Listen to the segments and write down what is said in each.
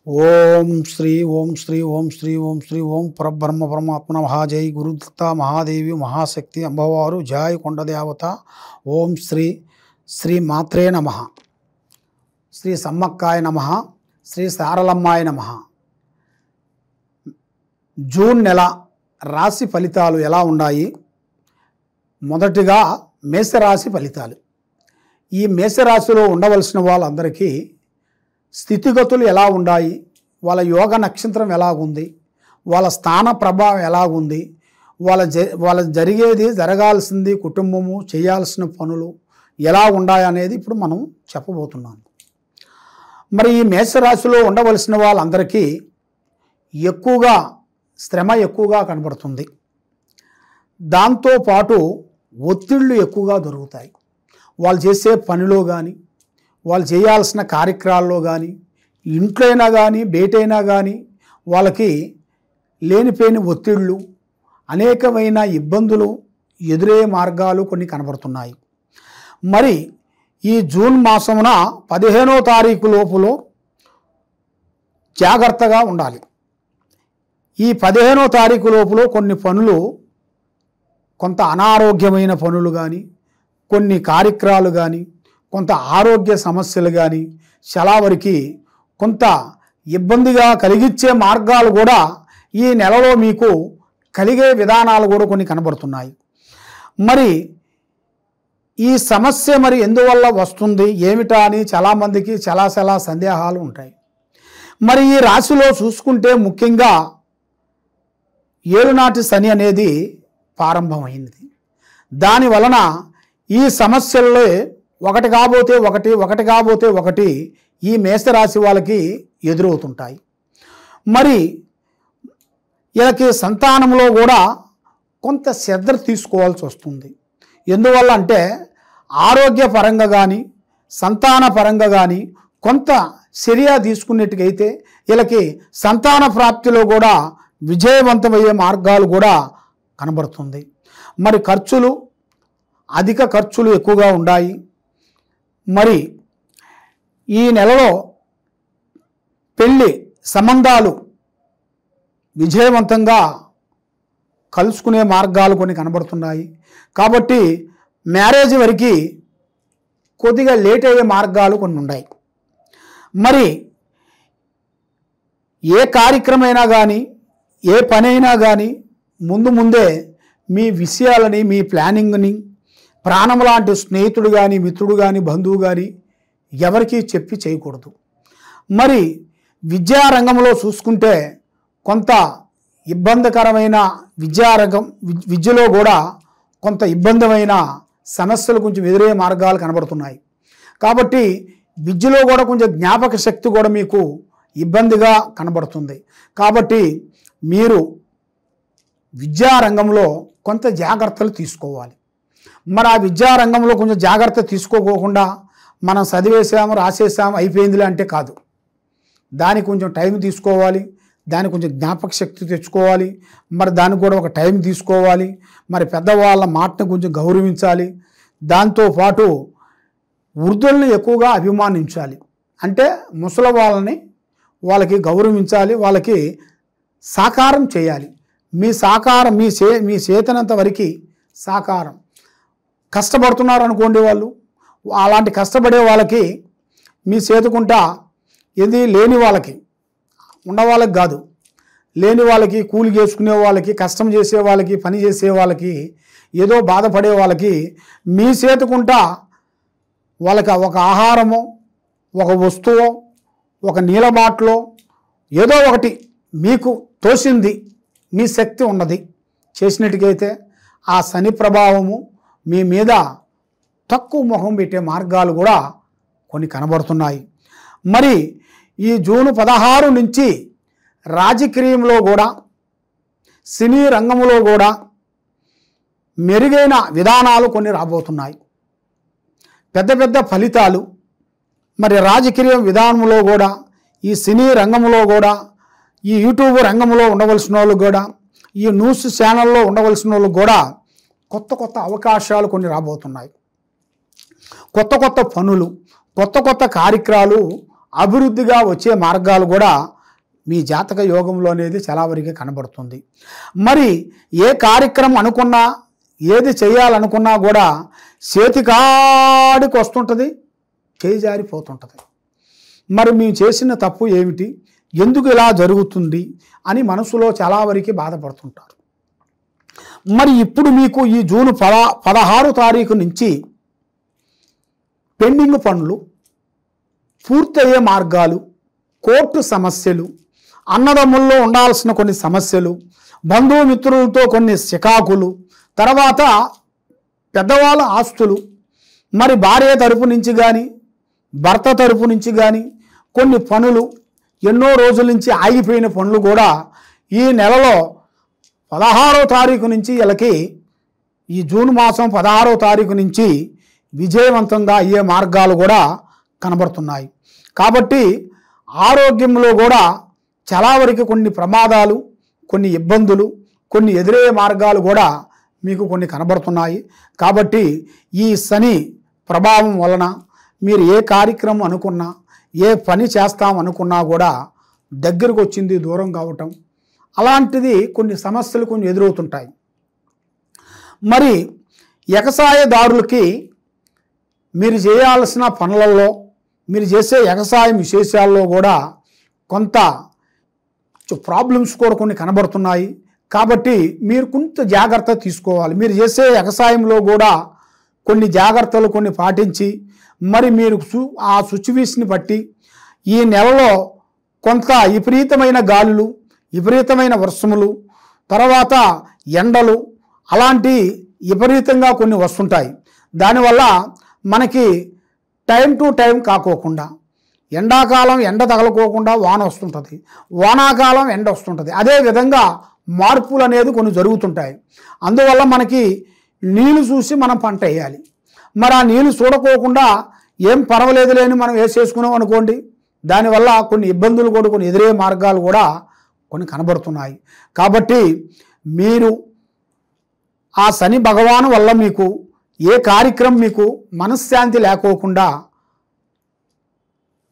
ఓం శ్రీ ఓం శ్రీ ఓం శ్రీ ఓం శ్రీ ఓం పరబ్రహ్మ పరమాత్మ మహాజై గురుదత్త మహాదేవి మహాశక్తి అంబవారు జయ కొండదేవత ఓం శ్రీ శ్రీ మాత్రే నమః శ్రీ సమ్మక్కాయ నమః శ్రీ సారలమ్మాయ నమః. జూన్ నెల రాశి ఫలితాలు ఎలా ఉన్నాయి? మొదటిగా మేషరాశి ఫలితాలు. ఈ మేషరాశిలో ఉండవలసిన వాళ్ళందరికీ స్థితిగతులు ఎలా ఉన్నాయి, వాళ్ళ యోగ నక్షత్రం ఎలాగుంది, వాళ్ళ స్థాన ప్రభావం ఎలాగుంది, వాళ్ళ జరిగేది జరగాల్సింది కుటుంబము చేయాల్సిన పనులు ఎలా ఉన్నాయి అనేది ఇప్పుడు మనం చెప్పబోతున్నాం. మరి ఈ మేషరాశిలో ఉండవలసిన వాళ్ళందరికీ ఎక్కువగా శ్రమ ఎక్కువగా కనబడుతుంది. దాంతోపాటు ఒత్తిళ్ళు ఎక్కువగా దొరుకుతాయి. వాళ్ళు చేసే పనిలో కానీ, వాళ్ళు చేయాల్సిన కార్యక్రమాల్లో కానీ, ఇంట్లో అయినా కానీ బయటైనా కానీ వాళ్ళకి లేనిపోయిన ఒత్తిళ్ళు, అనేకమైన ఇబ్బందులు ఎదురయ్యే మార్గాలు కొన్ని కనబడుతున్నాయి. మరి ఈ జూన్ మాసమున 15వ తారీఖు లోపులో జాగ్రత్తగా ఉండాలి. ఈ 15వ తారీఖు లోపులో కొన్ని పనులు, కొంత అనారోగ్యమైన పనులు కానీ, కొన్ని కార్యక్రమాలు కానీ, కొంత ఆరోగ్య సమస్యలు కానీ చాలా వరకు కొంత ఇబ్బందిగా కలిగించే మార్గాలు కూడా ఈ నెలలో మీకు కలిగే విధానాలు కూడా కొన్ని కనబడుతున్నాయి. మరి ఈ సమస్య మరి ఎందువల్ల వస్తుంది ఏమిటా అని చాలామందికి చాలా సందేహాలు ఉంటాయి. మరి ఈ రాశిలో చూసుకుంటే ముఖ్యంగా ఏలునాటి శని అనేది ప్రారంభమైంది. దాని వలన ఈ సమస్యల్లో ఒకటి కాబోతే ఒకటి ఈ మేషరాశి వాళ్ళకి ఎదురవుతుంటాయి. మరి వీళ్ళకి సంతానంలో కూడా కొంత శ్రద్ధ తీసుకోవాల్సి వస్తుంది. ఎందువల్ల అంటే ఆరోగ్యపరంగా కానీ సంతాన పరంగా కానీ కొంత చర్య తీసుకున్నట్టుగైతే వీళ్ళకి సంతాన ప్రాప్తిలో కూడా విజయవంతమయ్యే మార్గాలు కూడా కనబడుతుంది. మరి అధిక ఖర్చులు ఎక్కువగా ఉన్నాయి. మరి ఈ నెలలో పెళ్ళి సంబంధాలు విజయవంతంగా కలుసుకునే మార్గాలు కొన్ని కనబడుతున్నాయి. కాబట్టి మ్యారేజ్ వరకు కొద్దిగా లేట్ అయ్యే మార్గాలు కొన్ని ఉన్నాయి. మరి ఏ కార్యక్రమైనా కానీ ఏ పనైనా కానీ ముందే మీ విషయాలని, మీ ప్లానింగ్ని ప్రాణం లాంటి స్నేహితుడు కానీ, మిత్రుడు కానీ, బంధువు కానీ ఎవరికీ చెప్పి చేయకూడదు. మరి విద్యారంగంలో చూసుకుంటే కొంత ఇబ్బందికరమైన విద్యలో కూడా కొంత ఇబ్బందిమైన సమస్యలు కొంచెం ఎదురయ్యే మార్గాలు కనబడుతున్నాయి. కాబట్టి విద్యలో కూడా కొంచెం జ్ఞాపక శక్తి కూడా మీకు ఇబ్బందిగా కనబడుతుంది. కాబట్టి మీరు విద్యారంగంలో కొంత జాగ్రత్తలు తీసుకోవాలి. మరి ఆ విద్యారంగంలో కొంచెం జాగ్రత్త తీసుకోకుండా మనం చదివేసాము, రాసేసాము, అయిపోయిందిలే అంటే కాదు. దానికి కొంచెం టైం తీసుకోవాలి. దానికి కొంచెం జ్ఞాపక శక్తి తెచ్చుకోవాలి. మరి దానికి కూడా ఒక టైం తీసుకోవాలి. మరి పెద్దవాళ్ళ మాటను కొంచెం గౌరవించాలి. దాంతోపాటు వృద్ధుల్ని ఎక్కువగా అభిమానించాలి. అంటే ముసలి వాళ్ళకి గౌరవించాలి, వాళ్ళకి సాకారం చేయాలి. మీ సాకారం మీ చేతనంత వరకు సాకారం. కష్టపడుతున్నారు అనుకోండి, వాళ్ళు అలాంటి కష్టపడే వాళ్ళకి మీ చేతుకుంటా ఏది లేని వాళ్ళకి, ఉన్నవాళ్ళకి కాదు, లేని వాళ్ళకి, కూలి చేసుకునే వాళ్ళకి, కష్టం చేసే వాళ్ళకి, పని చేసే వాళ్ళకి, ఏదో బాధపడే వాళ్ళకి మీ చేతుకుంటా వాళ్ళకి ఒక ఆహారమో, ఒక వస్తువో, ఒక నీళ్ళ బాటలో ఏదో ఒకటి మీకు తోసింది, మీ శక్తి ఉన్నది చేసినట్టుకైతే ఆ శని ప్రభావము మీ మీద తక్కువ మొహం పెట్టే మార్గాలు కూడా కొన్ని కనబడుతున్నాయి. మరి ఈ జూన్ 16 నుంచి రాజకీయంలో కూడా, సినీ రంగంలో కూడా మెరుగైన విధానాలు కొన్ని రాబోతున్నాయి. పెద్ద ఫలితాలు. మరి రాజకీయ విధానంలో కూడా, ఈ సినీ రంగంలో కూడా, ఈ యూట్యూబ్ రంగంలో ఉండవలసిన వాళ్ళు కూడా, ఈ న్యూస్ ఛానల్లో ఉండవలసిన వాళ్ళు కూడా కొత్త అవకాశాలు కొన్ని రాబోతున్నాయి. కొత్త పనులు, కొత్త కార్యక్రమాలు అభివృద్ధిగా వచ్చే మార్గాలు కూడా మీ జాతక యోగంలో అనేది చాలా వరకు కనబడుతుంది. మరి ఏ కార్యక్రమం అనుకున్నా, ఏది చేయాలనుకున్నా కూడా చేతికాడికి వస్తుంటుంది, చేయి జారిపోతుంటుంది. మరి మేము చేసిన తప్పు ఏమిటి, ఎందుకు ఇలా జరుగుతుంది అని మనసులో చాలా వరకు బాధపడుతుంటారు. మరి ఇప్పుడు మీకు ఈ జూన్ 16 తారీఖు నుంచి పెండింగ్ పనులు పూర్తయ్యే మార్గాలు, కోర్టు సమస్యలు, అన్నదమ్ముల్లో ఉండాల్సిన కొన్ని సమస్యలు, బంధుమిత్రులతో కొన్ని చికాకులు, తర్వాత పెద్దవాళ్ళ ఆస్తులు, మరి భార్య తరపు నుంచి కానీ భర్త తరపు నుంచి కానీ కొన్ని పనులు, ఎన్నో రోజుల నుంచి ఆగిపోయిన పనులు కూడా ఈ నెలలో 16వ తారీఖు నుంచి వీళ్ళకి, ఈ జూన్ మాసం 16వ తారీఖు నుంచి విజయవంతంగా అయ్యే మార్గాలు కూడా కనబడుతున్నాయి. కాబట్టి ఆరోగ్యంలో కూడా చాలా వరకు కొన్ని ప్రమాదాలు, కొన్ని ఇబ్బందులు, కొన్ని ఎదురయ్యే మార్గాలు కూడా మీకు కొన్ని కనబడుతున్నాయి. కాబట్టి ఈ శని ప్రభావం వలన మీరు ఏ కార్యక్రమం అనుకున్నా, ఏ పని చేస్తాం అనుకున్నా కూడా దగ్గరకు వచ్చింది దూరం కావటం, అలాంటిది కొన్ని సమస్యలు కొన్ని ఎదురవుతుంటాయి. మరి ఎగసాయదారులకి మీరు చేయాల్సిన పనులలో, మీరు చేసే ఎగసాయం విశేషాల్లో కూడా కొంత ప్రాబ్లమ్స్ కూడా కొన్ని కనబడుతున్నాయి. కాబట్టి మీరు కొంత జాగ్రత్త తీసుకోవాలి. మీరు చేసే ఎగసాయంలో కూడా కొన్ని జాగ్రత్తలు కొన్ని పాటించి, మరి మీరు ఆ సిచ్యువేషన్ బట్టి ఈ నెలలో కొంత విపరీతమైన గాలులు, విపరీతమైన వర్షములు, తర్వాత ఎండలు అలాంటి విపరీతంగా కొన్ని వస్తుంటాయి. దానివల్ల మనకి టైం టు టైం కాకోకుండా, ఎండాకాలం ఎండ తగలకోకుండా వాన వస్తుంటుంది, వానాకాలం ఎండ వస్తుంటుంది. అదేవిధంగా మార్పులు అనేది కొన్ని జరుగుతుంటాయి. అందువల్ల మనకి నీళ్ళు చూసి మనం పంట వేయాలి. మరి ఆ నీళ్ళు చూడకోకుండా ఏం పర్వాలేదులే అని మనం వేసేసుకున్నాం అనుకోండి, దానివల్ల కొన్ని ఇబ్బందులు కూడా, కొన్ని ఎదురే మార్గాలు కూడా కొన్ని కనబడుతున్నాయి. కాబట్టి మీరు ఆ శని భగవాను వల్ల మీకు ఏ కార్యక్రమం మీకు మనశ్శాంతి లేకోకుండా,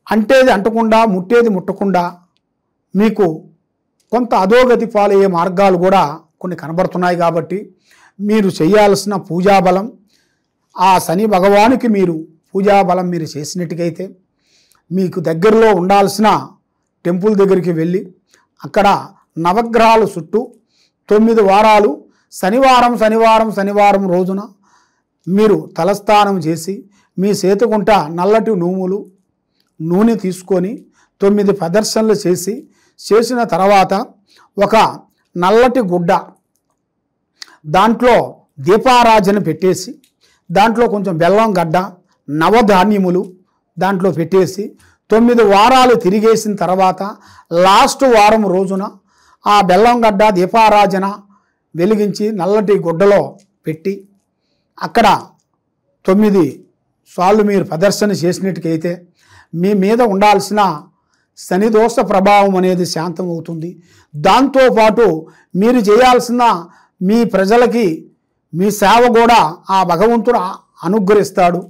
అంటేది అంటకుండా, ముట్టేది ముట్టకుండా మీకు కొంత అధోగతి పాలయ్యే మార్గాలు కూడా కొన్ని కనబడుతున్నాయి. కాబట్టి మీరు చేయాల్సిన పూజాబలం, ఆ శని భగవానికి మీరు పూజాబలం మీరు చేసినట్టుకైతే మీకు దగ్గరలో ఉండాల్సిన టెంపుల్ దగ్గరికి వెళ్ళి అక్కడ నవగ్రహాల చుట్టూ 9 వారాలు శనివారం రోజున మీరు తలస్నానం చేసి మీ చేతికుంట నల్లటి నూనె తీసుకొని 9 ప్రదర్శనలు చేసిన తర్వాత ఒక నల్లటి గుడ్డ దాంట్లో దీపారాజన పెట్టేసి, దాంట్లో కొంచెం బెల్లం గడ్డ, నవధాన్యములు దాంట్లో పెట్టేసి 9 వారాలు తిరిగేసిన తర్వాత లాస్ట్ వారం రోజున ఆ బెల్లం గడ్డ దీపారాజన వెలిగించి నల్లటి గుడ్డలో పెట్టి అక్కడ 9 సార్లు మీరు ప్రదర్శన చేసినట్టుకైతే మీ మీద ఉండాల్సిన శనిదోష ప్రభావం అనేది శాంతం అవుతుంది. దాంతోపాటు మీరు చేయాల్సిన మీ ప్రజలకి మీ సేవ కూడా ఆ భగవంతుడు అనుగ్రహిస్తాడు.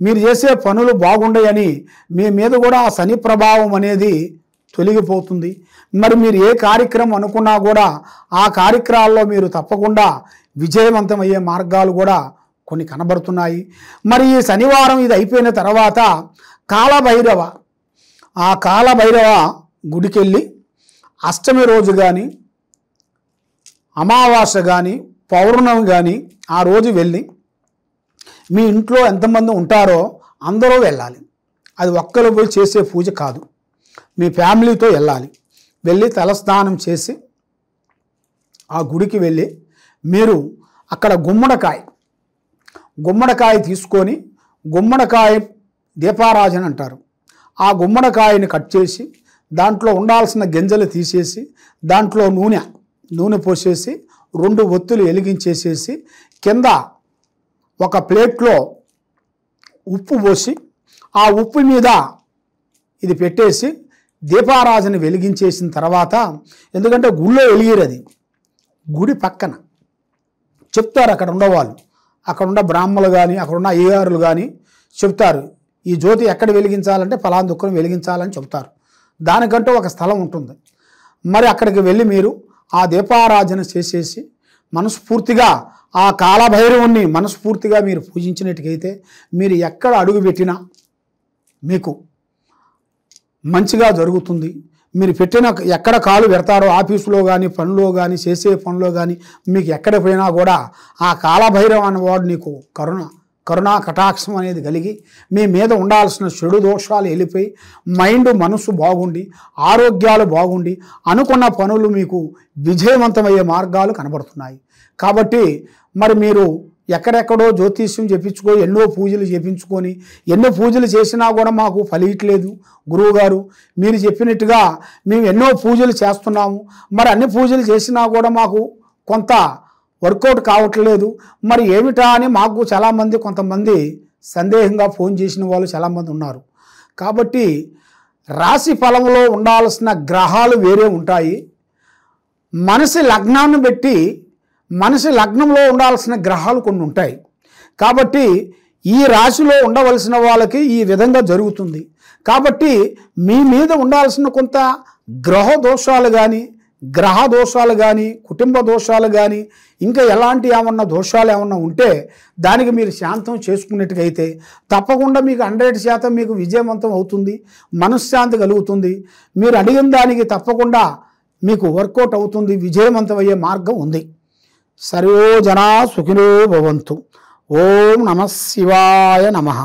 మీరు చేసే పనులు బాగుండయని మీ మీద కూడా ఆ శని ప్రభావం అనేది తొలగిపోతుంది. మరి మీరు ఏ కార్యక్రమం అనుకున్నా కూడా ఆ కార్యక్రమాల్లో మీరు తప్పకుండా విజయవంతమయ్యే మార్గాలు కూడా కొన్ని కనబడుతున్నాయి. మరి ఈ శనివారం ఇది అయిపోయిన తర్వాత ఆ కాలభైరవ గుడికెళ్ళి అష్టమి రోజు కానీ, అమావాస్య కానీ, పౌర్ణమి కానీ ఆ రోజు వెళ్ళి మీ ఇంట్లో ఎంతమంది ఉంటారో అందరూ వెళ్ళాలి. అది ఒక్కరు పోయి చేసే పూజ కాదు, మీ ఫ్యామిలీతో వెళ్ళాలి. వెళ్ళి తలస్నానం చేసి ఆ గుడికి వెళ్ళి మీరు అక్కడ గుమ్మడికాయ తీసుకొని, గుమ్మడికాయ దీపారాజన అంటారు, ఆ గుమ్మడికాయని కట్ చేసి దాంట్లో ఉండాల్సిన గింజలు తీసేసి దాంట్లో నూనె పోసేసి 2 ఒత్తులు వెలిగించేసేసి కింద ఒక ప్లేట్లో ఉప్పు పోసి ఆ ఉప్పు మీద ఇది పెట్టేసి దీపారాజన వెలిగించేసిన తర్వాత, ఎందుకంటే గుళ్ళో వెలిగిరు, అది గుడి పక్కన చెప్తారు అక్కడ ఉండేవాళ్ళు, అక్కడ ఉన్న బ్రాహ్మణులు కానీ అక్కడ ఉన్న అయ్యగారులు కానీ చెప్తారు, ఈ జ్యోతి ఎక్కడ వెలిగించాలంటే ఫలానా దుఃఖం వెలిగించాలని చెప్తారు. దానికంటూ ఒక స్థలం ఉంటుంది. మరి అక్కడికి వెళ్ళి మీరు ఆ దీపారాధన చేసేసి మనస్ఫూర్తిగా ఆ కాలభైరవుణ్ణి మనస్ఫూర్తిగా మీరు పూజించినట్టుకైతే మీరు ఎక్కడ అడుగుపెట్టినా మీకు మంచిగా జరుగుతుంది. మీరు పెట్టిన ఎక్కడ కాలు పెడతారో ఆఫీసులో కానీ పనిలో కానీ చేసే పనిలో కానీ మీకు ఎక్కడ పోయినా కూడా ఆ కాలభైరవ అన్నవాడు నీకు కరుణా కటాక్షం అనేది కలిగి మీ మీద ఉండాల్సిన చెడు దోషాలు వెళ్ళిపోయి మైండ్ మనసు బాగుండి ఆరోగ్యాలు బాగుండి అనుకున్న పనులు మీకు విజయవంతమయ్యే మార్గాలు కనబడుతున్నాయి. కాబట్టి మరి మీరు ఎక్కడెక్కడో జ్యోతిష్యం చెప్పించుకొని ఎన్నో పూజలు చేయించుకొని ఎన్నో పూజలు చేసినా కూడా మాకు ఫలియట్లేదు గురువుగారు, మీరు చెప్పినట్టుగా మేము ఎన్నో పూజలు చేస్తున్నాము, మరి అన్ని పూజలు చేసినా కూడా మాకు కొంత వర్కౌట్ కావట్లేదు, మరి ఏమిటా అని మాకు చాలామంది కొంతమంది సందేహంగా ఫోన్ చేసిన వాళ్ళు చాలామంది ఉన్నారు. కాబట్టి రాశి ఫలంలో ఉండాల్సిన గ్రహాలు వేరే ఉంటాయి. మనిషి లగ్నాన్ని బట్టి మనిషి లగ్నంలో ఉండాల్సిన గ్రహాలు కొన్ని ఉంటాయి. కాబట్టి ఈ రాశిలో ఉండవలసిన వాళ్ళకి ఈ విధంగా జరుగుతుంది. కాబట్టి మీ మీద ఉండాల్సిన కొంత గ్రహ దోషాలు కానీ కుటుంబ దోషాలు కానీ ఇంకా ఎలాంటి ఏమన్నా దోషాలు ఏమన్నా ఉంటే దానికి మీరు శాంతం చేసుకున్నట్టుగైతే తప్పకుండా మీకు 100% మీకు విజయవంతం అవుతుంది, మనశ్శాంతి కలుగుతుంది. మీరు అడిగిన దానికి తప్పకుండా మీకు వర్కౌట్ అవుతుంది, విజయవంతమయ్యే మార్గం ఉంది. సర్వో జనా సుఖినో భవంతు. ఓం నమః శివాయ నమః.